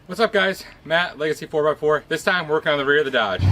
What's up guys? Matt, Legacy 4x4. This time working on the rear of the Dodge.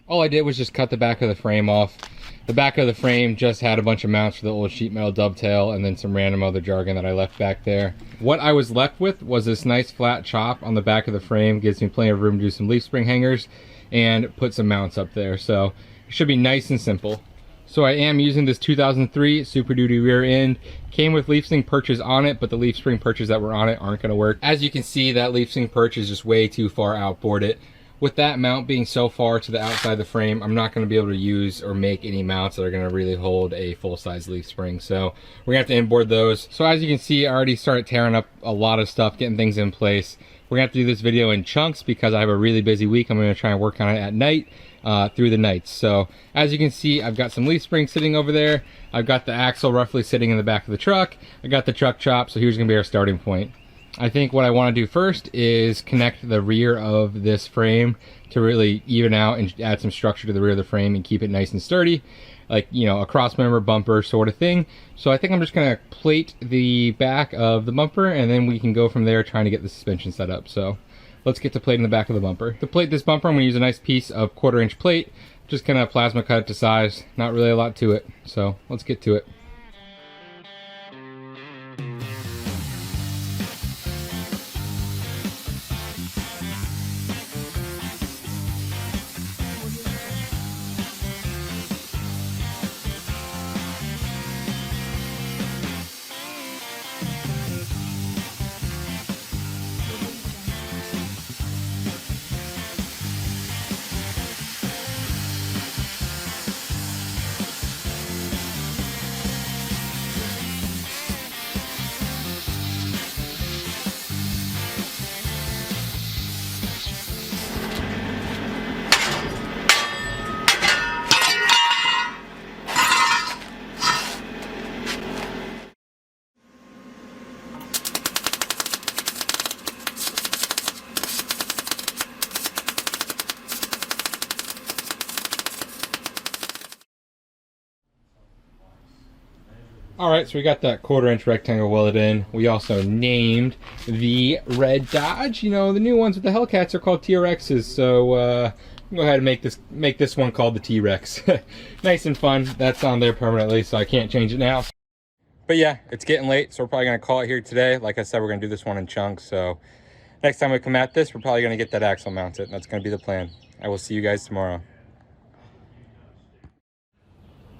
All I did was just cut the back of the frame off. The back of the frame just had a bunch of mounts for the old sheet metal dovetail and then some random other jargon that I left back there. What I was left with was this nice flat chop on the back of the frame. Gives me plenty of room to do some leaf spring hangers and put some mounts up there. So it should be nice and simple. So I am using this 2003 Super Duty rear end. Came with leaf spring perches on it, but the leaf spring perches that were on it aren't going to work. As you can see, that leaf spring perch is just way too far outboard it. With that mount being so far to the outside of the frame, I'm not going to be able to use or make any mounts that are going to really hold a full-size leaf spring. So we're going to have to inboard those. So as you can see, I already started tearing up a lot of stuff, getting things in place. We're going to have to do this video in chunks because I have a really busy week. I'm going to try and work on it at night. Through the nights. So as you can see, I've got some leaf springs sitting over there. I've got the axle roughly sitting in the back of the truck. I got the truck chop, so here's gonna be our starting point. I think what I want to do first is connect the rear of this frame to really even out and add some structure to the rear of the frame and keep it nice and sturdy, like, you know, a cross member bumper sort of thing. So I think I'm just gonna plate the back of the bumper and then we can go from there trying to get the suspension set up. So let's get to plating the back of the bumper. To plate this bumper, I'm going to use a nice piece of 1/4 inch plate. Just kind of plasma cut it to size. Not really a lot to it. So let's get to it. Alright, so we got that 1/4 inch rectangle welded in. We also named the red Dodge. You know, the new ones with the Hellcats are called TRXs, so go ahead and make this one called the T-Rex. Nice and fun. That's on there permanently, so I can't change it now. But yeah, it's getting late, so we're probably going to call it here today. Like I said, we're going to do this one in chunks, so next time we come at this, we're probably going to get that axle mounted, and that's going to be the plan. I will see you guys tomorrow.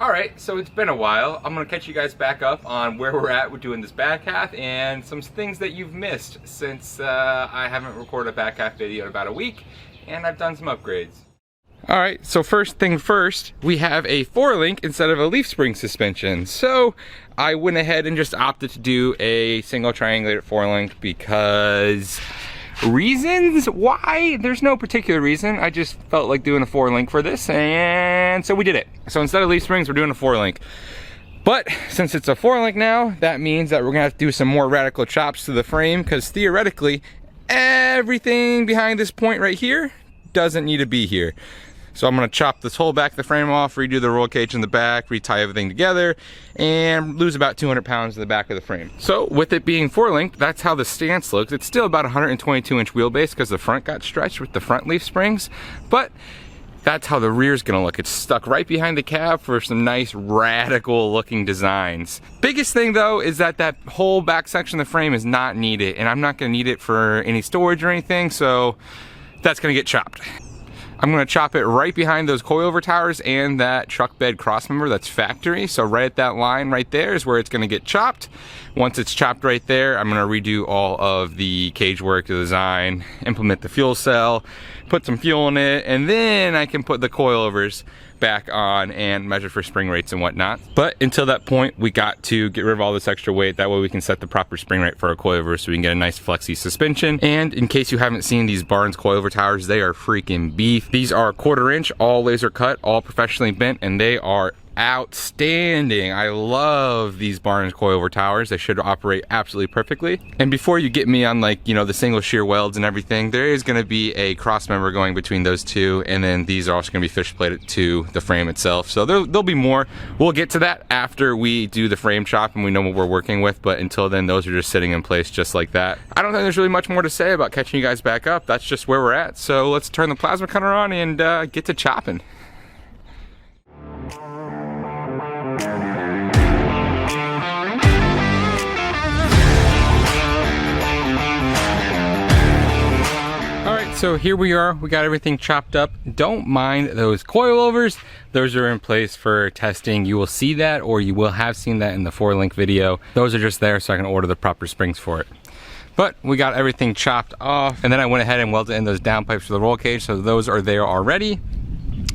Alright, so it's been a while. I'm going to catch you guys back up on where we're at with doing this back half and some things that you've missed since I haven't recorded a back half video in about a week and I've done some upgrades. Alright, so first thing first, we have a 4-link instead of a leaf spring suspension. So I went ahead and just opted to do a single triangulated 4-link because reasons why, there's no particular reason. I just felt like doing a 4-link for this, and so we did it. So instead of leaf springs, we're doing a 4-link. But since it's a 4-link now, that means that we're gonna have to do some more radical chops to the frame, because theoretically everything behind this point right here doesn't need to be here. So I'm gonna chop this whole back of the frame off, redo the roll cage in the back, retie everything together, and lose about 200 pounds in the back of the frame. So with it being 4-linked, that's how the stance looks. It's still about 122-inch wheelbase because the front got stretched with the front leaf springs, but that's how the rear's gonna look. It's stuck right behind the cab for some nice radical looking designs. Biggest thing though is that that whole back section of the frame is not needed, and I'm not gonna need it for any storage or anything, so that's gonna get chopped. I'm gonna chop it right behind those coilover towers and that truck bed crossmember that's factory. So right at that line right there is where it's gonna get chopped. Once it's chopped right there, I'm gonna redo all of the cage work, the design, implement the fuel cell, put some fuel in it, and then I can put the coilovers back on and measure for spring rates and whatnot. But until that point, we got to get rid of all this extra weight. That way we can set the proper spring rate for our coilover so we can get a nice flexy suspension. And in case you haven't seen these Barnes coilover towers, they are freaking beef. These are 1/4 inch, all laser cut, all professionally bent, and they are outstanding. I love these Barnes coilover towers. They should operate absolutely perfectly. And before you get me on, like, you know, the single shear welds and everything, there is going to be a cross member going between those two, and then these are also going to be fish plated to the frame itself. So there'll be more. We'll get to that after we do the frame chop and we know what we're working with, but until then, those are just sitting in place just like that. I don't think there's really much more to say about catching you guys back up. That's just where we're at. So let's turn the plasma cutter on and get to chopping. So here we are, we got everything chopped up. Don't mind those coilovers. Those are in place for testing. You will see that, or you will have seen that in the 4-link video. Those are just there so I can order the proper springs for it. But we got everything chopped off, and then I went ahead and welded in those down pipes for the roll cage, so those are there already.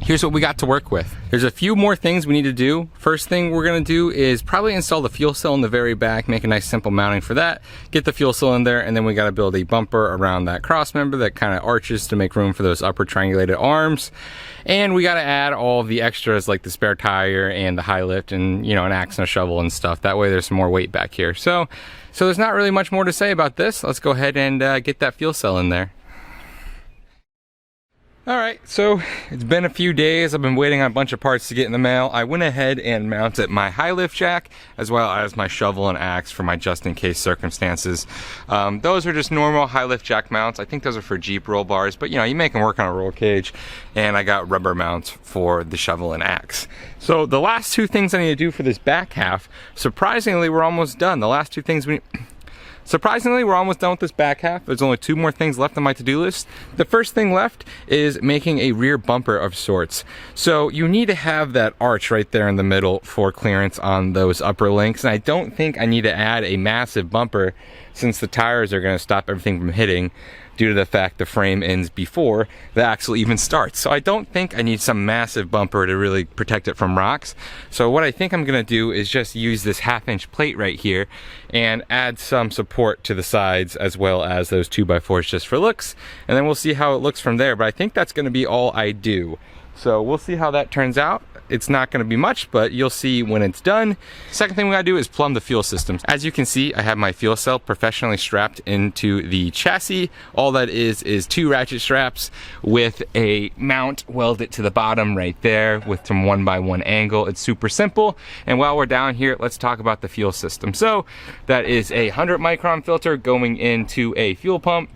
Here's what we got to work with. There's a few more things we need to do. First thing we're gonna do is probably install the fuel cell in the very back, make a nice simple mounting for that, get the fuel cell in there, and then we gotta build a bumper around that cross member that kind of arches to make room for those upper triangulated arms. And we gotta add all of the extras like the spare tire and the high lift and, you know, an axe and a shovel and stuff. That way there's some more weight back here. So there's not really much more to say about this. Let's go ahead and get that fuel cell in there. Alright, so it's been a few days. I've been waiting on a bunch of parts to get in the mail. I went ahead and mounted my high lift jack as well as my shovel and axe for my just in case circumstances. Those are just normal high lift jack mounts. I think those are for Jeep roll bars, but you know, you make them work on a roll cage. And I got rubber mounts for the shovel and axe. So the last two things I need to do for this back half, surprisingly, we're almost done. The last two things Surprisingly, we're almost done with this back half. There's only 2 more things left on my to-do list. The first thing left is making a rear bumper of sorts. So you need to have that arch right there in the middle for clearance on those upper links. And I don't think I need to add a massive bumper since the tires are going to stop everything from hitting due to the fact the frame ends before the axle even starts. So I don't think I need some massive bumper to really protect it from rocks. So what I think I'm gonna do is just use this 1/2-inch plate right here and add some support to the sides as well as those 2x4s just for looks. And then we'll see how it looks from there. But I think that's gonna be all I do. So we'll see how that turns out. It's not going to be much, but you'll see when it's done. Second thing we gotta do is plumb the fuel systems. As you can see, I have my fuel cell professionally strapped into the chassis. All that is 2 ratchet straps with a mount welded to the bottom right there with some 1x1 angle. It's super simple. And while we're down here, let's talk about the fuel system. So that is a 100 micron filter going into a fuel pump,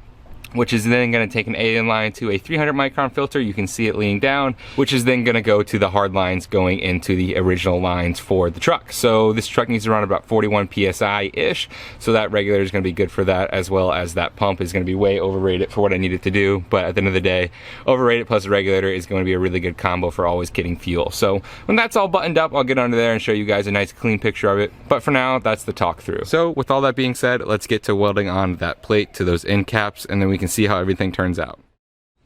which is then going to take an 8-in line to a 300 micron filter. You can see it leaning down, which is then going to go to the hard lines going into the original lines for the truck. So this truck needs to run about 41 PSI-ish. So that regulator is going to be good for that, as well as that pump is going to be way overrated for what I need it to do. But at the end of the day, overrated plus a regulator is going to be a really good combo for always getting fuel. So when that's all buttoned up, I'll get under there and show you guys a nice clean picture of it. But for now, that's the talk through. So with all that being said, let's get to welding on that plate to those end caps, and then we can see how everything turns out.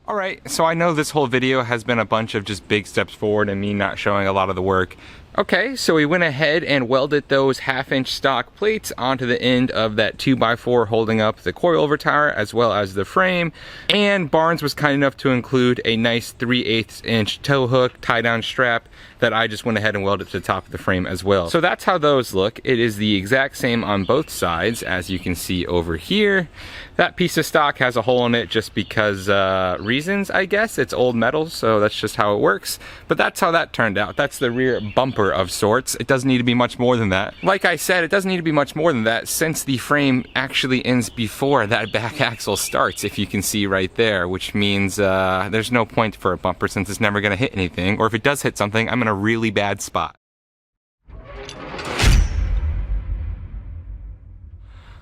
Alright, so I know this whole video has been a bunch of just big steps forward and me not showing a lot of the work. Okay, so we went ahead and welded those 1/2-inch stock plates onto the end of that 2x4 holding up the coilover tower as well as the frame. And Barnes was kind enough to include a nice 3/8-inch tow hook tie-down strap that I just went ahead and welded to the top of the frame as well. So that's how those look. It is the exact same on both sides, as you can see over here. That piece of stock has a hole in it just because reasons, I guess. It's old metal, so that's just how it works. But that's how that turned out. That's the rear bumper of sorts. It doesn't need to be much more than that. Like I said, it doesn't need to be much more than that since the frame actually ends before that back axle starts, if you can see right there, which means there's no point for a bumper since it's never gonna hit anything, or if it does hit something, I'm in a really bad spot.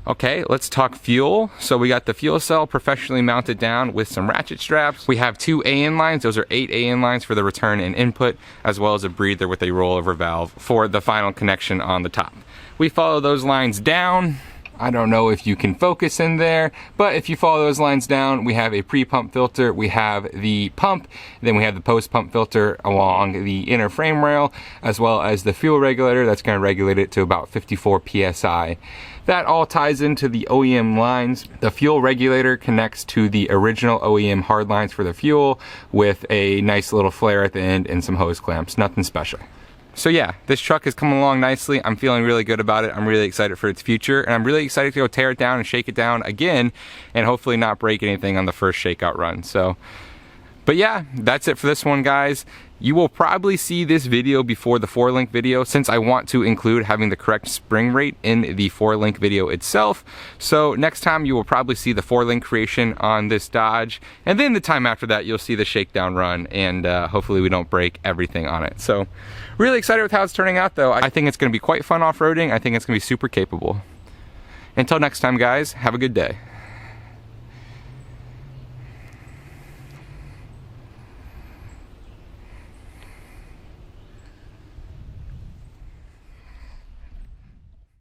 Okay, let's talk fuel. So we got the fuel cell professionally mounted down with some ratchet straps. We have 2 AN lines. Those are 8 AN lines for the return and input, as well as a breather with a rollover valve for the final connection on the top. We follow those lines down. I don't know if you can focus in there, but if you follow those lines down, we have a pre-pump filter, we have the pump, then we have the post-pump filter along the inner frame rail, as well as the fuel regulator that's going to regulate it to about 54 PSI. That all ties into the OEM lines. The fuel regulator connects to the original OEM hard lines for the fuel with a nice little flare at the end and some hose clamps, nothing special. So yeah, this truck is coming along nicely. I'm feeling really good about it. I'm really excited for its future, and I'm really excited to go tear it down and shake it down again, and hopefully not break anything on the first shakeout run. So, but yeah, that's it for this one, guys. You will probably see this video before the 4-link video, since I want to include having the correct spring rate in the 4-link video itself. So next time you will probably see the 4-link creation on this Dodge, and then the time after that you'll see the shakedown run, and hopefully we don't break everything on it. So really excited with how it's turning out though. I think it's going to be quite fun off-roading. I think it's going to be super capable. Until next time, guys, have a good day.